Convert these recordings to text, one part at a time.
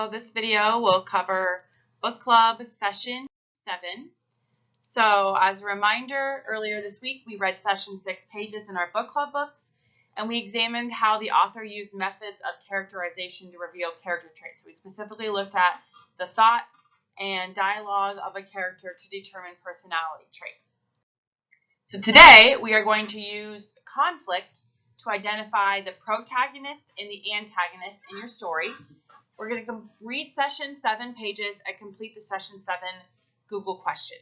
So this video will cover book club session 7. So as a reminder, earlier this week we read session 6 pages in our book club books, and we examined how the author used methods of characterization to reveal character traits. We specifically looked at the thought and dialogue of a character to determine personality traits. So today we are going to use conflict to identify the protagonist and the antagonist in your story. We're going to read session 7 pages and complete the session 7 Google question.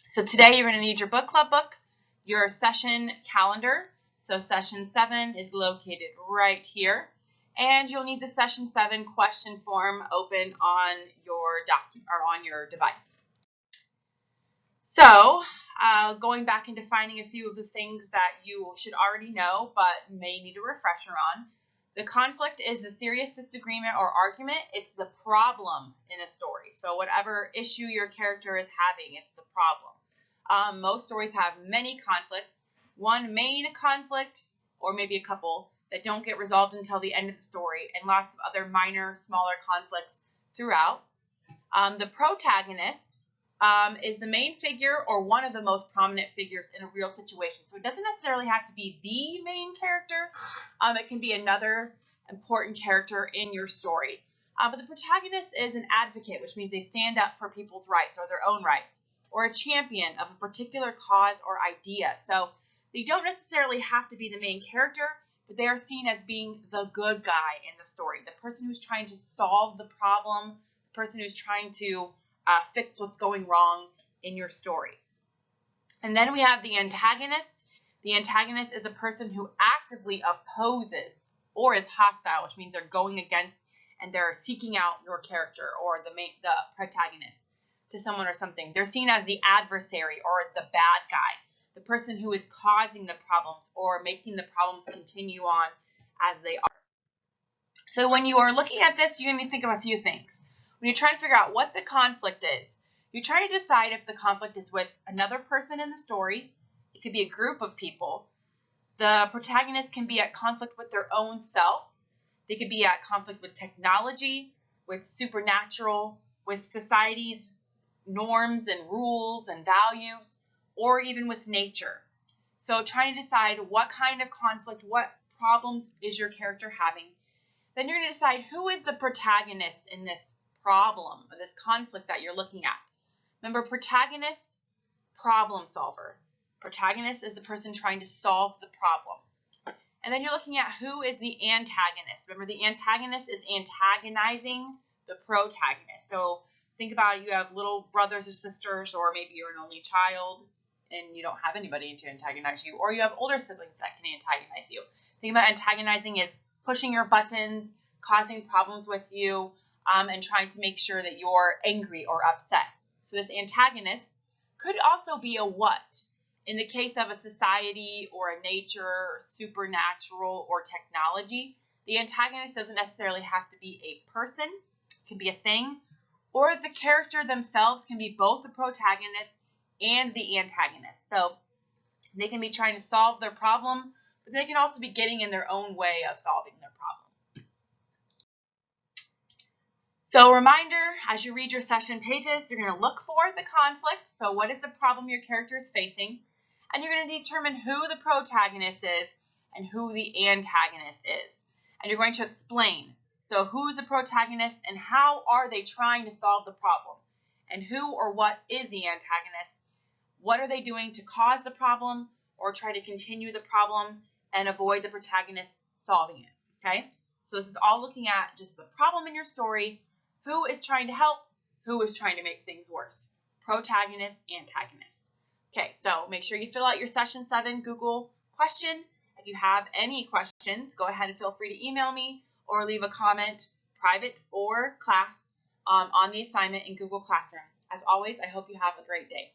So today you're going to need your book club book, your session calendar. So session 7 is located right here. And you'll need the session 7 question form open on your document or on your device. So going back and defining a few of the things that you should already know but may need a refresher on. The conflict is a serious disagreement or argument. It's the problem in a story. So whatever issue your character is having, it's the problem. Most stories have many conflicts. One main conflict, or maybe a couple, that don't get resolved until the end of the story, and lots of other minor, smaller conflicts throughout. The protagonist is the main figure or one of the most prominent figures in a real situation. So it doesn't necessarily have to be the main character. It can be another important character in your story. But the protagonist is an advocate, which means they stand up for people's rights or their own rights, or a champion of a particular cause or idea. So they don't necessarily have to be the main character, but they are seen as being the good guy in the story, the person who's trying to solve the problem, the person who's trying to fix what's going wrong in your story. And then we have the antagonist. The antagonist is a person who actively opposes or is hostile, which means they're going against and they're seeking out your character or the protagonist to someone or something. They're seen as the adversary or the bad guy, the person who is causing the problems or making the problems continue on as they are. So when you are looking at this, you're going to think of a few things. When you're trying to figure out what the conflict is, you try to decide if the conflict is with another person in the story. It could be a group of people. The protagonist can be at conflict with their own self. They could be at conflict with technology, with supernatural, with society's norms and rules and values, or even with nature. So trying to decide what kind of conflict, what problems is your character having. Then you're going to decide who is the protagonist in this problem, or this conflict that you're looking at. Remember, protagonist, problem solver. Protagonist is the person trying to solve the problem. And then you're looking at who is the antagonist. Remember, the antagonist is antagonizing the protagonist. So think about it, you have little brothers or sisters, or maybe you're an only child and you don't have anybody to antagonize you, or you have older siblings that can antagonize you. Think about antagonizing is pushing your buttons, causing problems with you, and trying to make sure that you're angry or upset. So this antagonist could also be a what. In the case of a society or a nature, or supernatural, or technology, the antagonist doesn't necessarily have to be a person. It can be a thing. Or the character themselves can be both the protagonist and the antagonist. So they can be trying to solve their problem, but they can also be getting in their own way of solving their problem. So reminder, as you read your session pages, you're going to look for the conflict. So what is the problem your character is facing? And you're going to determine who the protagonist is and who the antagonist is. And you're going to explain. So who's the protagonist and how are they trying to solve the problem? And who or what is the antagonist? What are they doing to cause the problem or try to continue the problem and avoid the protagonist solving it? Okay? So this is all looking at just the problem in your story. Who is trying to help? Who is trying to make things worse? Protagonist, antagonist. Okay, so make sure you fill out your session 7 Google question. If you have any questions, go ahead and feel free to email me or leave a comment, private or class, on the assignment in Google Classroom. As always, I hope you have a great day.